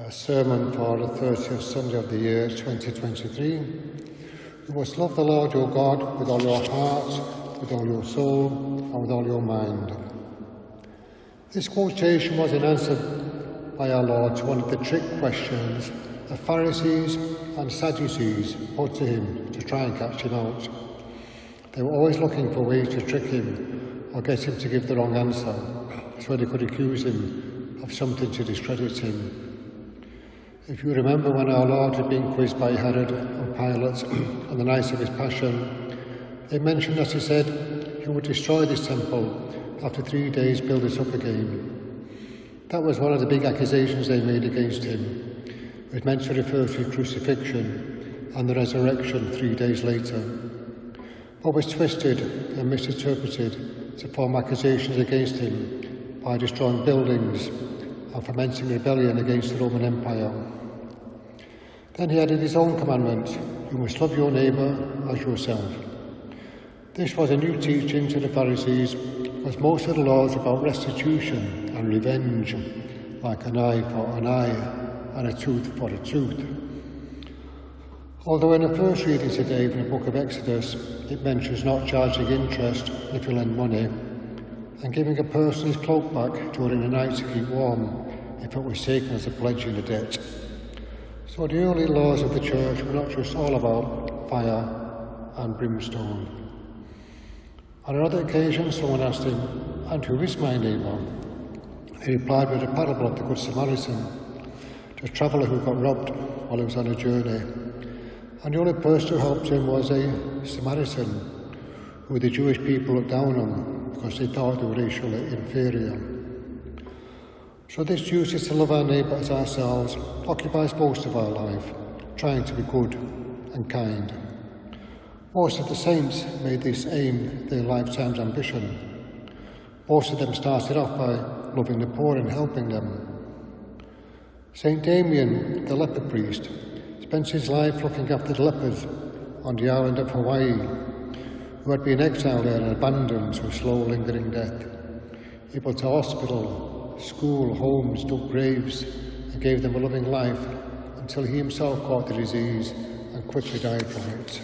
sermon for the 30th Sunday of the year 2023. You must love the Lord your God with all your heart, with all your soul, and with all your mind. This quotation was in answer by our Lord to one of the trick questions the Pharisees and Sadducees put to him to try and catch him out. They were always looking for ways to trick him or get him to give the wrong answer, so they could accuse him of something to discredit him. If you remember when our Lord had been quizzed by Herod and Pilate on the night of his passion, they mentioned that he said he would destroy this temple, after 3 days build it up again. That was one of the big accusations they made against him. It was meant to refer to his crucifixion and the resurrection 3 days later, but was twisted and misinterpreted to form accusations against him by destroying buildings and fomenting rebellion against the Roman Empire. Then he added his own commandment: you must love your neighbour as yourself. This was a new teaching to the Pharisees, as most of the laws about restitution and revenge, like an eye for an eye and a tooth for a tooth. Although in the first reading today from the book of Exodus, it mentions not charging interest if you lend money, and giving a person his cloak back during the night to keep warm if it was taken as a pledge in a debt. So the early laws of the church were not just all about fire and brimstone. On another occasion, someone asked him, "And who is my neighbour?" He replied with a parable of the Good Samaritan, the traveller who got robbed while he was on a journey. And the only person who helped him was a Samaritan, who the Jewish people looked down on because they thought they were racially inferior. So this duty to love our neighbour as ourselves occupies most of our life, trying to be good and kind. Most of the saints made this aim their lifetime's ambition. Most of them started off by loving the poor and helping them. Saint Damien, the leper priest, spent his life looking after the lepers on the island of Hawaii, who had been exiled there and abandoned to a slow, lingering death. He built a hospital, school, homes, dug graves, and gave them a loving life until he himself caught the disease and quickly died from it.